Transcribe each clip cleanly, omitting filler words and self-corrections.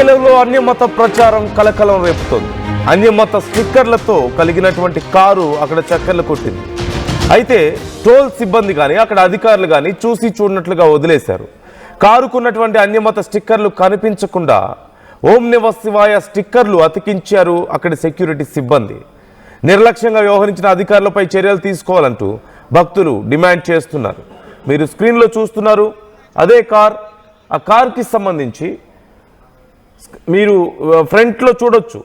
శ్రీశైలంలో అన్యమత ప్రచారం కలకలం రేపుతోంది. అన్యమత స్టిక్కర్లతో కలిగినటువంటి కారు అక్కడ చక్కర్లు కొట్టింది. అయితే టోల్ సిబ్బంది కానీ అక్కడ అధికారులు కానీ చూసి చూడనట్లుగా వదిలేశారు. కారుకున్నటువంటి అన్యమత స్టిక్కర్లు కనిపించకుండా ఓం నమః శివాయ స్టిక్కర్లు అతికించారు అక్కడి సెక్యూరిటీ సిబ్బంది. నిర్లక్ష్యంగా వ్యవహరించిన అధికారులపై చర్యలు తీసుకోవాలంటూ భక్తులు డిమాండ్ చేస్తున్నారు. మీరు స్క్రీన్లో చూస్తున్నారు అదే కార్. ఆ కార్కి సంబంధించి మీరు ఫ్రంట్లో చూడొచ్చు,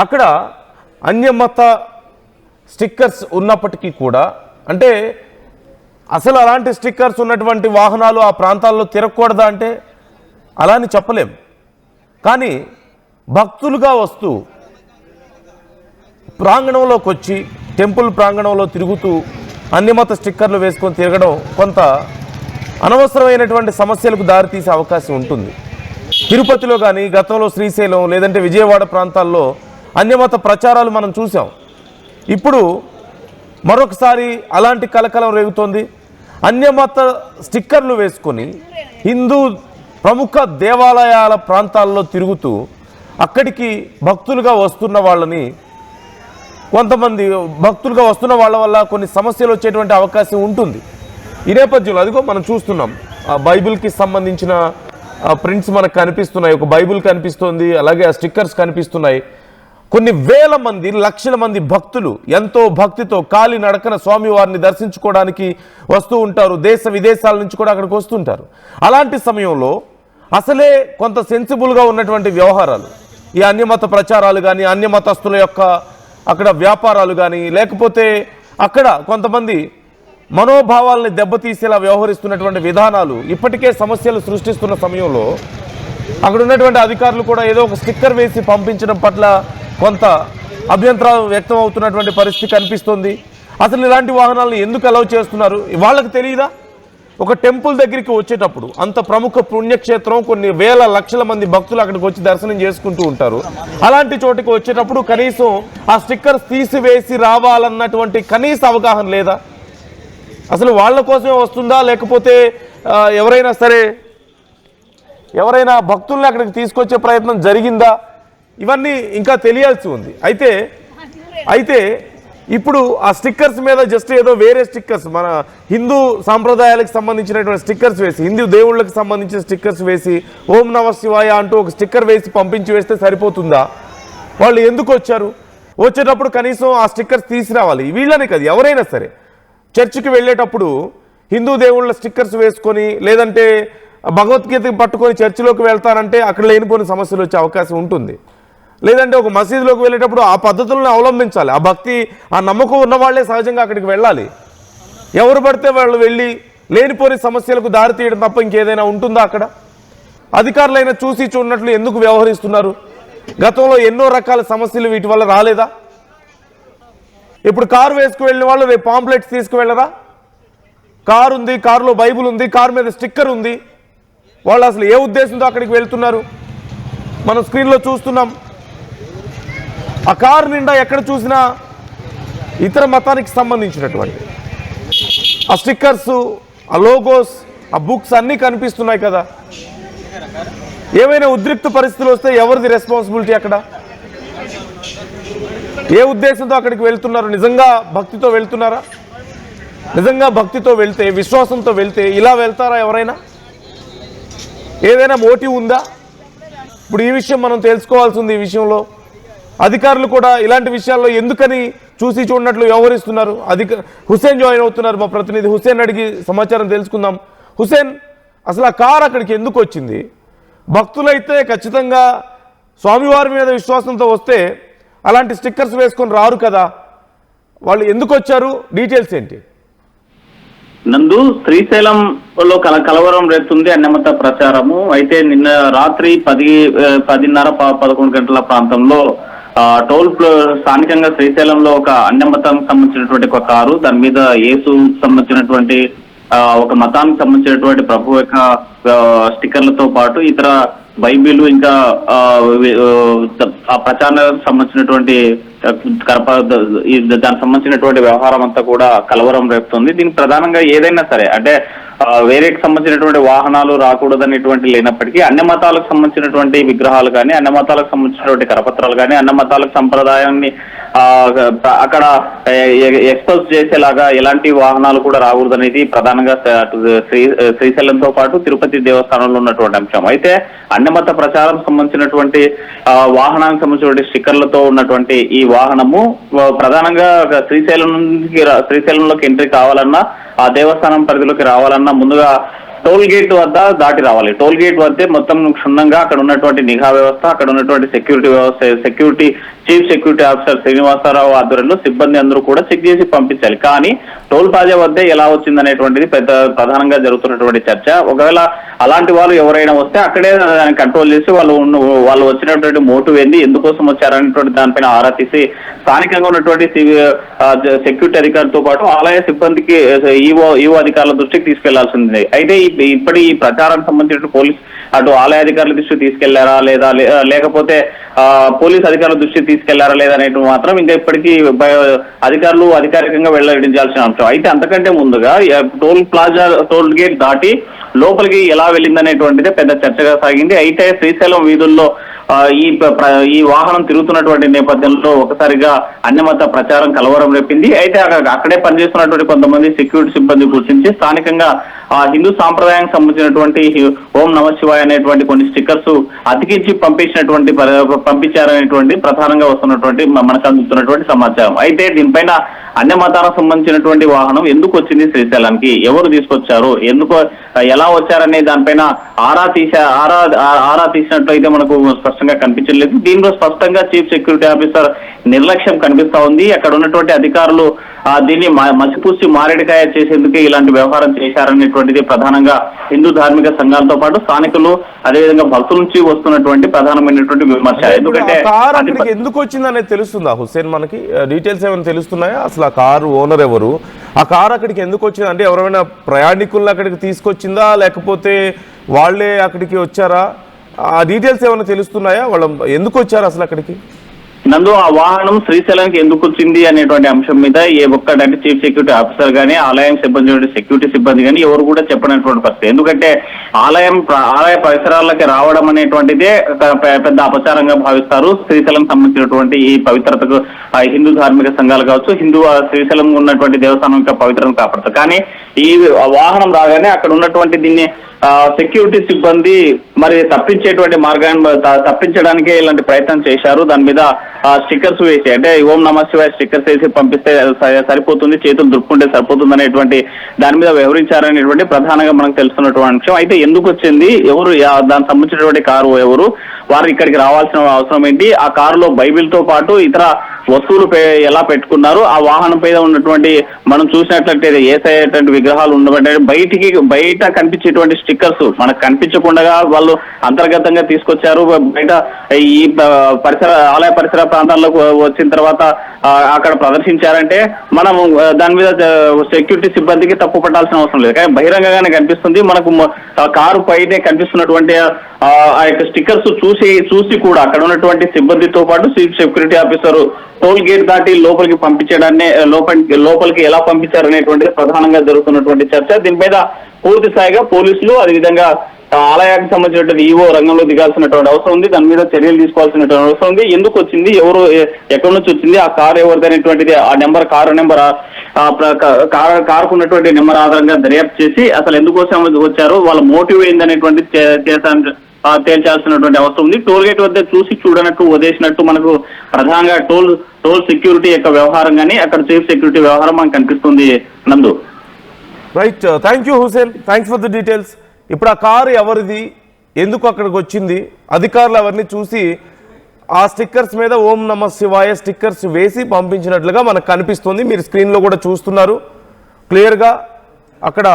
అక్కడ అన్యమత స్టిక్కర్స్ ఉన్నప్పటికీ కూడా, అంటే అసలు అలాంటి స్టిక్కర్స్ ఉన్నటువంటి వాహనాలు ఆ ప్రాంతాల్లో తిరగకూడదా అంటే అలా అని చెప్పలేం. కానీ భక్తులుగా వస్తూ ప్రాంగణంలోకి వచ్చి టెంపుల్ ప్రాంగణంలో తిరుగుతూ అన్యమత స్టిక్కర్లు వేసుకొని తిరగడం కొంత అనవసరమైనటువంటి సమస్యలకు దారితీసే అవకాశం ఉంటుంది. తిరుపతిలో కానీ గతంలో శ్రీశైలం లేదంటే విజయవాడ ప్రాంతాల్లో అన్యమత ప్రచారాలు మనం చూసాం. ఇప్పుడు మరొకసారి అలాంటి కలకలం రేగుతోంది. అన్యమత స్టిక్కర్లు వేసుకొని హిందూ ప్రముఖ దేవాలయాల ప్రాంతాల్లో తిరుగుతూ అక్కడికి భక్తులుగా వస్తున్న వాళ్ళని, కొంతమంది భక్తులుగా వస్తున్న వాళ్ళ వల్ల కొన్ని సమస్యలు వచ్చేటువంటి అవకాశం ఉంటుంది. ఈ నేపథ్యంలో అదిగో మనం చూస్తున్నాం, ఆ బైబిల్కి సంబంధించిన ప్రింట్స్ మనకు కనిపిస్తున్నాయి. ఒక బైబిల్ కనిపిస్తుంది, అలాగే ఆ స్టిక్కర్స్ కనిపిస్తున్నాయి. కొన్ని వేల మంది, లక్షల మంది భక్తులు ఎంతో భక్తితో కాలి నడకన స్వామివారిని దర్శించుకోవడానికి వస్తూ ఉంటారు. దేశ విదేశాల నుంచి కూడా అక్కడికి వస్తుంటారు. అలాంటి సమయంలో అసలే కొంత సెన్సిబుల్గా ఉన్నటువంటి వ్యవహారాలు, ఈ అన్యమత ప్రచారాలు కానీ, అన్యమతస్తుల యొక్క అక్కడ వ్యాపారాలు కానీ, లేకపోతే అక్కడ కొంతమంది మనోభావాలని దెబ్బతీసేలా వ్యవహరిస్తున్నటువంటి విధానాలు ఇప్పటికే సమస్యలు సృష్టిస్తున్న సమయంలో అక్కడ ఉన్నటువంటి అధికారులు కూడా ఏదో ఒక స్టిక్కర్ వేసి పంపించడం పట్ల కొంత అభ్యంతరాలు వ్యక్తం అవుతున్నటువంటి పరిస్థితి కనిపిస్తుంది. అసలు ఇలాంటి వాహనాలను ఎందుకు అలౌ చేస్తున్నారు వాళ్ళకి తెలియదా? ఒక టెంపుల్ దగ్గరికి వచ్చేటప్పుడు, అంత ప్రముఖ పుణ్యక్షేత్రం, కొన్ని వేల లక్షల మంది భక్తులు అక్కడికి వచ్చి దర్శనం చేసుకుంటూ ఉంటారు. అలాంటి చోటికి వచ్చేటప్పుడు కనీసం ఆ స్టిక్కర్స్ తీసివేసి రావాలన్నటువంటి కనీస అవగాహన లేదా? అసలు వాళ్ళ కోసమే వస్తుందా, లేకపోతే ఎవరైనా భక్తుల్ని అక్కడికి తీసుకొచ్చే ప్రయత్నం జరిగిందా? ఇవన్నీ ఇంకా తెలియాల్సి ఉంది. అయితే ఇప్పుడు ఆ స్టిక్కర్స్ మీద జస్ట్ ఏదో వేరే స్టిక్కర్స్, మన హిందూ సాంప్రదాయాలకు సంబంధించినటువంటి స్టిక్కర్స్ వేసి, హిందూ దేవుళ్ళకి సంబంధించిన స్టిక్కర్స్ వేసి, ఓం నమః శివాయ అంటూ ఒక స్టిక్కర్ వేసి పంపించి వేస్తే సరిపోతుందా? వాళ్ళు ఎందుకు వచ్చారు? వచ్చేటప్పుడు కనీసం ఆ స్టిక్కర్స్ తీసుకురావాలి. వీళ్ళనే కాదు, ఎవరైనా సరే చర్చికి వెళ్ళేటప్పుడు హిందూ దేవుళ్ళ స్టిక్కర్స్ వేసుకొని, లేదంటే భగవద్గీత పట్టుకొని చర్చిలోకి వెళ్తానంటే అక్కడ లేనిపోయిన సమస్యలు వచ్చే అవకాశం ఉంటుంది. లేదంటే ఒక మసీదులోకి వెళ్ళేటప్పుడు ఆ పద్ధతులను అవలంబించాలి. ఆ భక్తి, ఆ నమ్మకం ఉన్న వాళ్ళే సహజంగా అక్కడికి వెళ్ళాలి. ఎవరు పడితే వాళ్ళు వెళ్ళి లేనిపోని సమస్యలకు దారి తీయడం తప్ప ఇంకేదైనా ఉంటుందా? అక్కడ అధికారులైనా చూసి చూడనట్లు ఎందుకు వ్యవహరిస్తున్నారు? గతంలో ఎన్నో రకాల సమస్యలు వీటి వల్ల రాలేదా? ఇప్పుడు కారు వేసుకు వెళ్ళిన వాళ్ళు రేపు పాంప్లెట్స్ తీసుకువెళ్ళరా? కారు ఉంది, కారులో బైబుల్ ఉంది, కారు మీద స్టిక్కర్ ఉంది. వాళ్ళు అసలు ఏ ఉద్దేశంతో అక్కడికి వెళ్తున్నారు? మనం స్క్రీన్లో చూస్తున్నాం. ఆ కారు నిండా ఎక్కడ చూసినా ఇతర మతానికి సంబంధించినటువంటి ఆ స్టిక్కర్స్, ఆ లోగోస్, ఆ బుక్స్ అన్నీ కనిపిస్తున్నాయి కదా. ఏమైనా ఉద్రిక్త పరిస్థితులు వస్తే ఎవరిది రెస్పాన్సిబిలిటీ? అక్కడ ఏ ఉద్దేశంతో అక్కడికి వెళ్తున్నారు? నిజంగా భక్తితో వెళ్తున్నారా? నిజంగా భక్తితో వెళ్తే, విశ్వాసంతో వెళ్తే ఇలా వెళ్తారా ఎవరైనా? ఏదైనా మోటివ్ ఉందా? ఇప్పుడు ఈ విషయం మనం తెలుసుకోవాల్సి ఉంది. ఈ విషయంలో అధికారులు కూడా ఇలాంటి విషయాల్లో ఎందుకని చూసి చూడనట్లు వ్యవహరిస్తున్నారు? హుసేన్ జాయిన్ అవుతున్నారు, మా ప్రతినిధి హుసేన్ అడిగి సమాచారం తెలుసుకుందాం. హుసేన్, అసలు ఆ కారు అక్కడికి ఎందుకు వచ్చింది? భక్తులైతే ఖచ్చితంగా స్వామివారి మీద విశ్వాసంతో వస్తే అలాంటి స్టిక్కర్స్ వేసుకొని రారు కదా. వాళ్ళు ఎందుకు వచ్చారు? డీటెయిల్స్ ఏంటి? నందు, శ్రీశైలంలో కలవరం రేపుతుంది అన్యమత ప్రచారము. అయితే నిన్న రాత్రి 10:30-11 గంటల ప్రాంతంలో టోల్ స్థానికంగా శ్రీశైలంలో ఒక అన్యమతానికి సంబంధించినటువంటి ఒక కారు, దాని మీద యేసు సంబంధించినటువంటి ఒక మతానికి సంబంధించినటువంటి ప్రభు యొక్క స్టిక్కర్లతో పాటు ఇతర బైబిల్, ఇంకా ఆ ప్రచారానికి సంబంధించినటువంటి దానికి సంబంధించినటువంటి వ్యవహారం అంతా కూడా కలవరం రేపుతుంది. దీనికి ప్రధానంగా ఏదైనా సరే అంటే వేరేకి సంబంధించినటువంటి వాహనాలు రాకూడదనేటువంటి లేనప్పటికీ అన్ని మతాలకు సంబంధించినటువంటి విగ్రహాలు కానీ, అన్ని మతాలకు సంబంధించినటువంటి కరపత్రాలు కానీ, అన్ని మతాలకు సంప్రదాయాన్ని అక్కడ ఎక్స్పోజ్ చేసేలాగా ఎలాంటి వాహనాలు కూడా రాకూడదనేది ప్రధానంగా శ్రీశైలంతో పాటు తిరుపతి దేవస్థానంలో ఉన్నటువంటి అంశం. అయితే అన్ని మత ప్రచారం సంబంధించినటువంటి వాహనానికి సంబంధించినటువంటి స్టిక్కర్లతో ఉన్నటువంటి ఈ వాహనము ప్రధానంగా శ్రీశైలంలోకి ఎంట్రీ కావాలన్నా, ఆ దేవస్థానం పరిధిలోకి రావాలన్నా ముందుగా టోల్ గేట్ వద్ద దాటి రావాలి. టోల్ గేట్ వద్దే మొత్తం క్షుణ్ణంగా అక్కడ ఉన్నటువంటి నిఘా వ్యవస్థ, అక్కడ ఉన్నటువంటి security chief security officer Srinivasa Rao ఆధ్వర్యంలో సిబ్బంది అందరూ కూడా చెక్ చేసి పంపించాలి. కానీ టోల్ ప్లాజా వద్దే ఎలా వచ్చిందనేటువంటిది ప్రధానంగా జరుగుతున్నటువంటి చర్చ. ఒకవేళ అలాంటి వాళ్ళు ఎవరైనా వస్తే అక్కడే దాన్ని కంట్రోల్ చేసి వాళ్ళు వచ్చినటువంటి మోటివ్ ఏంది, ఎందుకోసం వచ్చారనేటువంటి దానిపైన ఆరా తీసి స్థానికంగా ఉన్నటువంటి సెక్యూరిటీ అధికారులతో పాటు ఆలయ సిబ్బందికి ఈవో అధికారుల దృష్టికి తీసుకెళ్లాల్సింది. అయితే ఇప్పటి ఈ ప్రచారానికి సంబంధించిన పోలీస్ అటు ఆలయ అధికారుల దృష్టికి తీసుకెళ్లారా లేదా, లేకపోతే పోలీస్ అధికారుల దృష్టికి తీసుకెళ్లారా లేదా అనేది మాత్రం ఇంకా ఇప్పటికీ అధికారులు అధికారికంగా వెల్లడించాల్సిన అంశం. అయితే అంతకంటే ముందుగా టోల్ గేట్ దాటి లోపలికి ఎలా వెళ్ళిందనేటువంటిదే పెద్ద చర్చగా సాగింది. అయితే శ్రీశైలం వీధుల్లో ఈ వాహనం తిరుగుతున్నటువంటి నేపథ్యంలో ఒకసారిగా అన్యమత ప్రచారం కలవరం రేపింది. అయితే అక్కడే పనిచేస్తున్నటువంటి కొంతమంది సెక్యూరిటీ సిబ్బంది గుర్తించి స్థానికంగా హిందూ సాంప్రదాయానికి సంబంధించినటువంటి ఓం నమ శివాయ అనేటువంటి కొన్ని స్టిక్కర్స్ అతికించి పంపించారనేటువంటి ప్రధానంగా వస్తున్నటువంటి మనకు అందుతున్నటువంటి సమాచారం. అయితే దీనిపైన అన్య మతాలకు సంబంధించినటువంటి వాహనం ఎందుకు వచ్చింది శ్రీశైలానికి, ఎవరు తీసుకొచ్చారు, ఎలా వచ్చారనే దానిపైన ఆరా తీసినట్లు అయితే మనకు స్పష్టంగా కనిపించలేదు. దీనిలో స్పష్టంగా చీఫ్ సెక్యూరిటీ ఆఫీసర్ నిర్లక్ష్యం కనిపిస్తా ఉంది. అక్కడ ఉన్నటువంటి అధికారులు దీన్ని మసిపూసి మారేడుకాయ చేసేందుకు ఇలాంటి వ్యవహారం చేశారనేటువంటిది ప్రధానంగా హిందూ ధార్మిక సంఘాలతో పాటు స్థానికులు అదేవిధంగా భక్తుల నుంచి వస్తున్నటువంటి ప్రధానమైనటువంటి విమర్శ. ఎందుకంటే ఎందుకు వచ్చిందనేది తెలుస్తుందా హుస్సేన్, మనకి డీటెయిల్స్ ఏమైనా తెలుస్తున్నాయా? అసలు ఆ కారు ఓనర్ ఎవరు, ఆ కారు అక్కడికి ఎందుకు వచ్చింది, అంటే ఎవరైనా ప్రయాణికులను అక్కడికి తీసుకొచ్చిందా లేకపోతే వాళ్ళే అక్కడికి వచ్చారా? ఆ డీటెయిల్స్ ఏమైనా తెలుస్తున్నాయా? వాళ్ళు ఎందుకు వచ్చారు అసలు అక్కడికి? నందు, ఆ వాహనం శ్రీశైలానికి ఎందుకు వచ్చింది అనేటువంటి అంశం మీద ఏ ఒక్కడంటే చీఫ్ సెక్యూరిటీ ఆఫీసర్ కానీ, ఆలయం సిబ్బంది సెక్యూరిటీ సిబ్బంది కానీ ఎవరు కూడా చెప్పినటువంటి పరిస్థితి. ఎందుకంటే ఆలయ పరిసరాలకి రావడం అనేటువంటిదే పెద్ద అపచారంగా భావిస్తారు. శ్రీశైలం సంబంధించినటువంటి ఈ పవిత్రతకు హిందూ ధార్మిక సంఘాలు కావచ్చు, శ్రీశైలం ఉన్నటువంటి దేవస్థానం యొక్క పవిత్రతను కాపాడతారు. కానీ ఈ వాహనం రాగానే అక్కడ ఉన్నటువంటి దీన్ని సెక్యూరిటీ సిబ్బంది మరి తప్పించేటువంటి మార్గాన్ని తప్పించడానికే ఇలాంటి ప్రయత్నం చేశారు. దాని మీద స్టిక్కర్స్ వేసి, అంటే ఓం నమ శివాయ స్టిక్కర్స్ వేసి పంపిస్తే సరిపోతుంది, చేతులు దుప్పుకుంటే సరిపోతుంది అనేటువంటి దాని మీద వ్యవహరించారనేటువంటి ప్రధానంగా మనకు తెలుస్తున్నటువంటి అంశం. అయితే ఎందుకు వచ్చింది, ఎవరు దానికి సంబంధించినటువంటి కారు ఎవరు, వారు ఇక్కడికి రావాల్సిన అవసరం ఏంటి, ఆ కారులో బైబిల్తో పాటు ఇతర వస్తువులు ఎలా పెట్టుకున్నారు, ఆ వాహనం పైన ఉన్నటువంటి మనం చూసినట్లయితే ఏసయ్యేటువంటి విగ్రహాలు ఉండబట్టి బయట కనిపించేటువంటి స్టిక్కర్స్ మనకు కనిపించకుండా వాళ్ళు అంతర్గతంగా తీసుకొచ్చారు. బయట ఈ ఆలయ పరిసర ప్రాంతాల్లోకి వచ్చిన తర్వాత అక్కడ ప్రదర్శించారంటే మనం దాని మీద సెక్యూరిటీ సిబ్బందికి తప్పు పట్టాల్సిన అవసరం లేదు. కానీ బహిరంగంగానే కనిపిస్తుంది. మనకు కారు పైనే కనిపిస్తున్నటువంటి ఆ యొక్క స్టిక్కర్స్ చూసి కూడా అక్కడ ఉన్నటువంటి సిబ్బందితో పాటు chief security officer toll gate దాటి లోపలికి పంపించడాన్ని లోపలికి ఎలా పంపించారు అనేటువంటిది ప్రధానంగా జరుగుతున్నటువంటి చర్చ. దీనిపైన పూర్తి స్థాయిగా పోలీసులు అదేవిధంగా ఆలయానికి సంబంధించినటువంటి ఈవో రంగంలో దిగాల్సినటువంటి అవసరం ఉంది. దాని మీద చర్యలు తీసుకోవాల్సినటువంటి అవసరం ఉంది. ఎందుకు వచ్చింది, ఎవరు ఎక్కడి నుంచి వచ్చింది, ఆ కారు ఎవరిది అనేటువంటిది కారు నెంబర్ కారుకు ఉన్నటువంటి నెంబర్ ఆధారంగా దర్యాప్తు చేసి అసలు ఎందుకోసం వచ్చారు, వాళ్ళ మోటివ్ ఏందనేటువంటి తేల్చాల్సినటువంటి అవసరం ఉంది. టోల్ గేట్ వద్ద చూడనట్టు వదిలేసినట్టు మనకు ప్రధానంగా టోల్ సెక్యూరిటీ యొక్క వ్యవహారం కానీ అక్కడ చీఫ్ సెక్యూరిటీ వ్యవహారం మనకు కనిపిస్తుంది. Nandu, right, thank you Hussain, thanks for the details. ఇప్పుడు ఆ కారు ఎవరిది, ఎందుకు అక్కడికి వచ్చింది, అధికారులు ఎవరిని చూసి ఆ స్టిక్కర్స్ మీద ఓం నమ శివాయ స్టిక్కర్స్ వేసి పంపించినట్లుగా మనకు కనిపిస్తుంది. మీరు స్క్రీన్లో కూడా చూస్తున్నారు క్లియర్గా. అక్కడ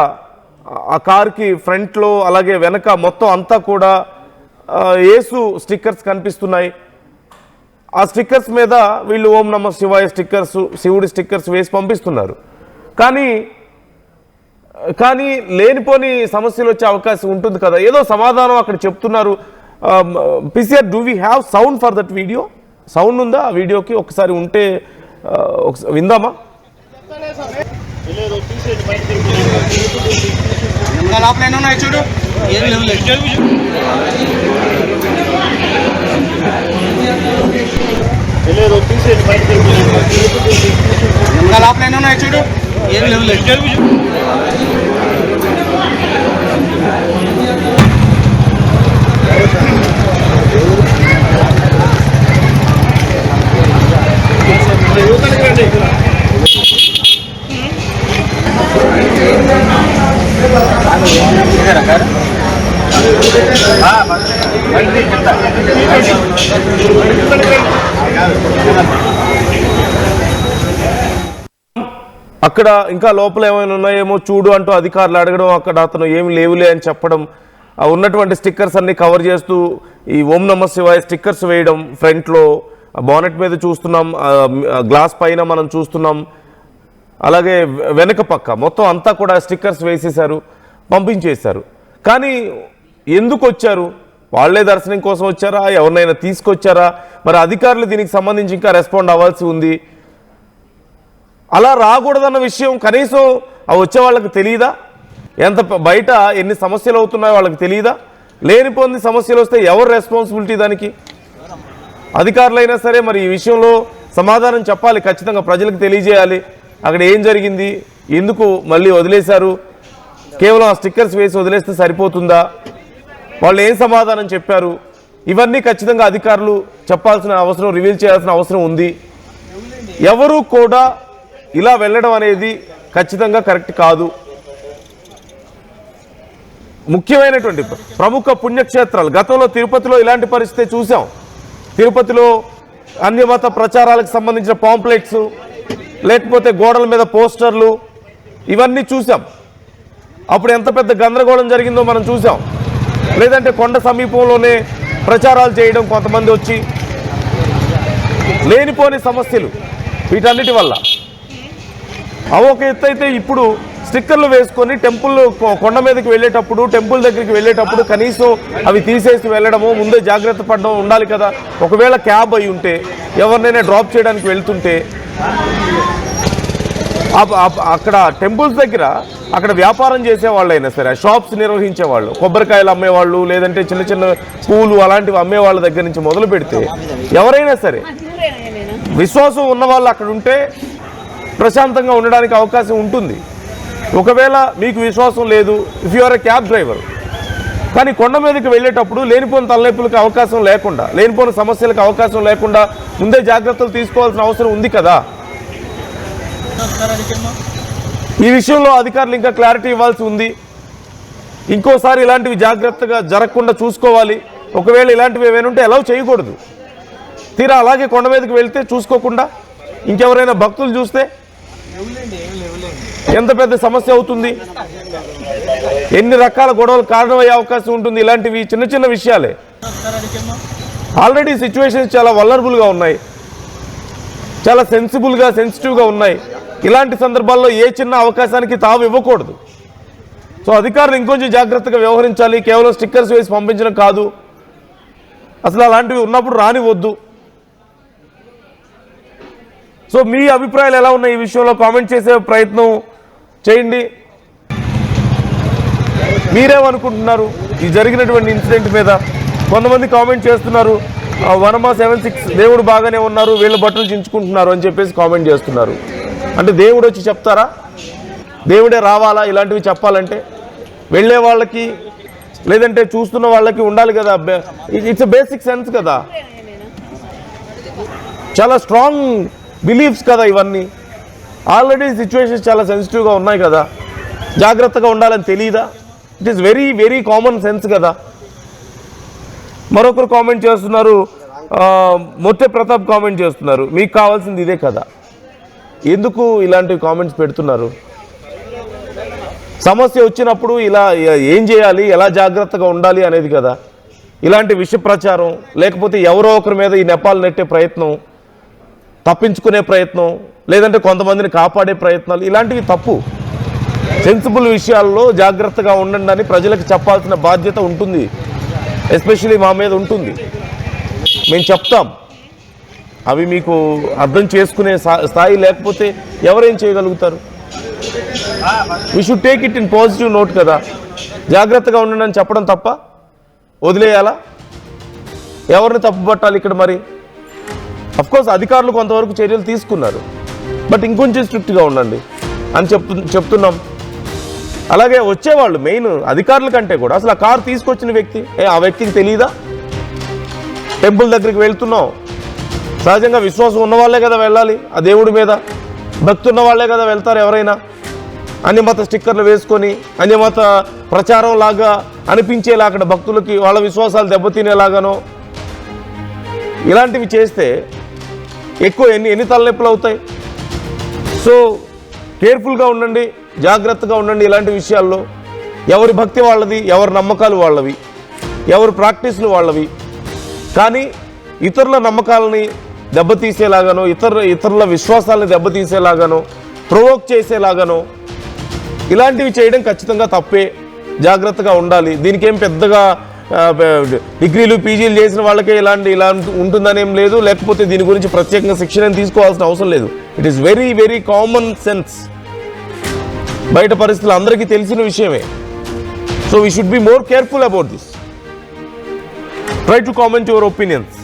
ఆ కార్కి ఫ్రంట్లో అలాగే వెనక మొత్తం అంతా కూడా యేసు స్టిక్కర్స్ కనిపిస్తున్నాయి. ఆ స్టిక్కర్స్ మీద వీళ్ళు ఓం నమ శివాయ స్టిక్కర్స్, శివుడి స్టిక్కర్స్ వేసి పంపిస్తున్నారు. కానీ లేనిపోని సమస్యలు వచ్చే అవకాశం ఉంటుంది కదా, ఏదో సమాధానం అక్కడ చెప్తున్నారు. PCR, do we have sound for that video? Sound ఉందా ఆ వీడియోకి? ఒకసారి ఉంటే ఒకసారి విందామా? చూడు చూడు ఏం లేవు. అక్కడ ఇంకా లోపల ఏమైనా ఉన్నాయేమో చూడు అంటూ అధికారులు అడగడం, అక్కడ అతను ఏమి లేవులే అని చెప్పడం, ఉన్నటువంటి స్టిక్కర్స్ అన్ని కవర్ చేస్తూ ఈ ఓం నమః శివాయ స్టిక్కర్స్ వేయడం, ఫ్రంట్లో బానెట్ మీద చూస్తున్నాం, గ్లాస్ పైన మనం చూస్తున్నాం, అలాగే వెనక పక్క మొత్తం అంతా కూడా స్టిక్కర్స్ వేసేశారు, పంపించేశారు. కానీ ఎందుకు వచ్చారు? వాళ్లే దర్శనం కోసం వచ్చారా, ఎవరినైనా తీసుకొచ్చారా? మరి అధికారులు దీనికి సంబంధించి ఇంకా రెస్పాండ్ అవ్వాల్సి ఉంది. అలా రాకూడదన్న విషయం కనీసం వచ్చే వాళ్ళకి తెలియదా? ఎంత బయట ఎన్ని సమస్యలు అవుతున్నాయో వాళ్ళకి తెలియదా? లేనిపోని సమస్యలు వస్తే ఎవరు రెస్పాన్సిబిలిటీ దానికి? అధికారులైనా సరే మరి ఈ విషయంలో సమాధానం చెప్పాలి, ఖచ్చితంగా ప్రజలకు తెలియజేయాలి. అక్కడ ఏం జరిగింది, ఎందుకు మళ్ళీ వదిలేశారు, కేవలం ఆ స్టిక్కర్స్ వేసి వదిలేస్తే సరిపోతుందా, వాళ్ళు ఏం సమాధానం చెప్పారు, ఇవన్నీ ఖచ్చితంగా అధికారులు చెప్పాల్సిన అవసరం, రివీల్ చేయాల్సిన అవసరం ఉంది. ఎవరు కూడా ఇలా వెళ్ళడం అనేది ఖచ్చితంగా కరెక్ట్ కాదు. ముఖ్యమైనటువంటి ప్రముఖ పుణ్యక్షేత్రాలు, గతంలో తిరుపతిలో ఇలాంటి పరిస్థితి చూసాం. తిరుపతిలో అన్యమత ప్రచారాలకు సంబంధించిన పాంప్లెట్స్, లేకపోతే గోడల మీద పోస్టర్లు, ఇవన్నీ చూసాం. అప్పుడు ఎంత పెద్ద గందరగోళం జరిగిందో మనం చూసాం. లేదంటే కొండ సమీపంలోనే ప్రచారాలు చేయడం, కొంతమంది వచ్చి లేనిపోని సమస్యలు, వీటన్నిటి వల్ల. ఒక ఎత్తు అయితే ఇప్పుడు స్టిక్కర్లు వేసుకొని టెంపుల్ కొండ మీదకి వెళ్ళేటప్పుడు, టెంపుల్ దగ్గరికి వెళ్ళేటప్పుడు కనీసం అవి తీసేసి వెళ్ళడము, ముందే జాగ్రత్త పడడం ఉండాలి కదా. ఒకవేళ క్యాబ్ అయి ఉంటే, ఎవరినైనా డ్రాప్ చేయడానికి వెళ్తుంటే, అక్కడ టెంపుల్స్ దగ్గర అక్కడ వ్యాపారం చేసేవాళ్ళైనా సరే, షాప్స్ నిర్వహించేవాళ్ళు, కొబ్బరికాయలు అమ్మేవాళ్ళు, లేదంటే చిన్న చిన్న పూలు అలాంటివి అమ్మేవాళ్ళ దగ్గర నుంచి మొదలు పెడితే ఎవరైనా సరే విశ్వాసం ఉన్న వాళ్ళు అక్కడ ఉంటే ప్రశాంతంగా ఉండడానికి అవకాశం ఉంటుంది. ఒకవేళ మీకు విశ్వాసం లేదు, if you are a cab driver, కానీ కొండ మీదకి వెళ్ళేటప్పుడు లేనిపోని తలనొప్పులకు అవకాశం లేకుండా, లేనిపోని సమస్యలకు అవకాశం లేకుండా ముందే జాగ్రత్తలు తీసుకోవాల్సిన అవసరం ఉంది కదా. ఈ విషయంలో అధికారులు ఇంకా క్లారిటీ ఇవ్వాల్సి ఉంది. ఇంకోసారి ఇలాంటివి జాగ్రత్తగా జరగకుండా చూసుకోవాలి. ఒకవేళ ఇలాంటివి ఏమైనా ఉంటే అలౌ చేయకూడదు. తీరా అలాగే కొండ మీదకి వెళ్తే చూసుకోకుండా ఇంకెవరైనా భక్తులు చూస్తే ఎంత పెద్ద సమస్య అవుతుంది, ఎన్ని రకాల గొడవలు కారణమయ్యే అవకాశం ఉంటుంది. ఇలాంటివి చిన్న చిన్న విషయాలే. ఆల్రెడీ సిచ్యువేషన్స్ చాలా వల్నరబుల్గా ఉన్నాయి, చాలా సెన్సిటివ్గా ఉన్నాయి. ఇలాంటి సందర్భాల్లో ఏ చిన్న అవకాశానికి తావు ఇవ్వకూడదు. సో అధికారులు ఇంకొంచెం జాగ్రత్తగా వ్యవహరించాలి. కేవలం స్టిక్కర్స్ వేసి పంపించడం కాదు, అసలు అలాంటివి ఉన్నప్పుడు రానివద్దు. సో మీ అభిప్రాయాలు ఎలా ఉన్నాయి ఈ విషయంలో కామెంట్ చేసే ప్రయత్నం చేయండి. మీరేమనుకుంటున్నారు ఈ జరిగినటువంటి ఇన్సిడెంట్ మీద? కొంతమంది కామెంట్ చేస్తున్నారు, వనమా 76 దేవుడు బాగానే ఉన్నారు, వీళ్ళ బట్టలు చించుకుంటున్నారు అని చెప్పేసి కామెంట్ చేస్తున్నారు. అంటే దేవుడు వచ్చి చెప్తారా? దేవుడే రావాలా ఇలాంటివి చెప్పాలంటే? వెళ్ళే వాళ్ళకి లేదంటే చూస్తున్న వాళ్ళకి ఉండాలి కదా, ఇట్స్ బేసిక్ సెన్స్ కదా, చాలా స్ట్రాంగ్ బిలీఫ్స్ కదా ఇవన్నీ. ఆల్రెడీ సిచ్యువేషన్స్ చాలా సెన్సిటివ్గా ఉన్నాయి కదా, జాగ్రత్తగా ఉండాలని తెలియదా? It is very very common sense కదా. మరొకరు కామెంట్ చేస్తున్నారు, మొట్టే ప్రతాప్ కామెంట్ చేస్తున్నారు, మీకు కావాల్సింది ఇదే కదా, ఎందుకు ఇలాంటి కామెంట్స్ పెడుతున్నారు? సమస్య వచ్చినప్పుడు ఇలా ఏం చేయాలి, ఎలా జాగ్రత్తగా ఉండాలి అనేది కదా. ఇలాంటి విష ప్రచారం, లేకపోతే ఎవరో ఒకరి మీద ఈ నెపాలు నెట్టే ప్రయత్నం, తప్పించుకునే ప్రయత్నం, లేదంటే కొంతమందిని కాపాడే ప్రయత్నాలు, ఇలాంటివి తప్పు. సెన్సిబుల్ విషయాల్లో జాగ్రత్తగా ఉండండి అని ప్రజలకు చెప్పాల్సిన బాధ్యత ఉంటుంది. ఎస్పెషలీ మా మీద ఉంటుంది. మేము చెప్తాం, అవి మీకు అర్థం చేసుకునే స్థాయి లేకపోతే ఎవరేం చేయగలుగుతారు? We should take it in positive note కదా. జాగ్రత్తగా ఉండండి అని చెప్పడం తప్ప వదిలేయాలా? ఎవరిని తప్పుపట్టాలి ఇక్కడ? మరి అఫ్కోర్స్ అధికారులు కొంతవరకు చర్యలు తీసుకున్నారు, బట్ ఇంకొంచెం స్ట్రిక్ట్గా ఉండండి అని చెప్తున్నాం. అలాగే వచ్చేవాళ్ళు మెయిన్ అధికారుల కంటే కూడా అసలు ఆ కారు తీసుకొచ్చిన వ్యక్తి, ఆ వ్యక్తికి తెలియదా? టెంపుల్ దగ్గరికి వెళ్తున్నాం, సహజంగా విశ్వాసం ఉన్న వాళ్ళే కదా వెళ్ళాలి, ఆ దేవుడి మీద భక్తి ఉన్న వాళ్ళే కదా వెళ్తారు ఎవరైనా. అన్యమత స్టిక్కర్లు వేసుకొని అన్యమత ప్రచారం లాగా అనిపించేలా అక్కడ భక్తులకి వాళ్ళ విశ్వాసాలు దెబ్బతినేలాగానో ఇలాంటివి చేస్తే ఎక్కువ ఎన్ని తలనొప్పులు అవుతాయి. సో కేర్ఫుల్గా ఉండండి, జాగ్రత్తగా ఉండండి ఇలాంటి విషయాల్లో. ఎవరి భక్తి వాళ్ళది, ఎవరి నమ్మకాలు వాళ్ళవి, ఎవరి ప్రాక్టీస్లు వాళ్ళవి. కానీ ఇతరుల నమ్మకాలని దెబ్బతీసేలాగానో ఇతరుల విశ్వాసాలని దెబ్బతీసేలాగానో ప్రొవోక్ చేసేలాగానో ఇలాంటివి చేయడం ఖచ్చితంగా తప్పే. జాగ్రత్తగా ఉండాలి. దీనికేం పెద్దగా డిగ్రీలు పీజీలు చేసిన వాళ్ళకే ఇలా ఉంటుందనేం లేదు, లేకపోతే దీని గురించి ప్రత్యేకంగా శిక్షణ తీసుకోవాల్సిన అవసరం లేదు. It is very very common sense. బయట పరిస్థితులు అందరికీ తెలిసిన విషయమే. So we should be more careful about this. Try to comment your opinions.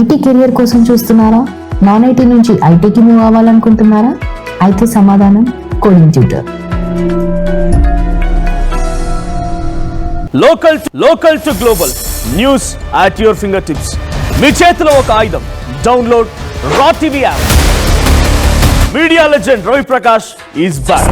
IT career కోసం చూస్తున్నారా? నాన్ ఐటీ నుంచి ఐటీకి మూవ్ అవ్వాలనుకుంటున్నారా? అయితే సమాధానం coding tutor. Local to global news at your fingertips. మీ చేతిలో ఒక ఆయుధం. Download raw TV app. Media legend Ravi Prakash is back.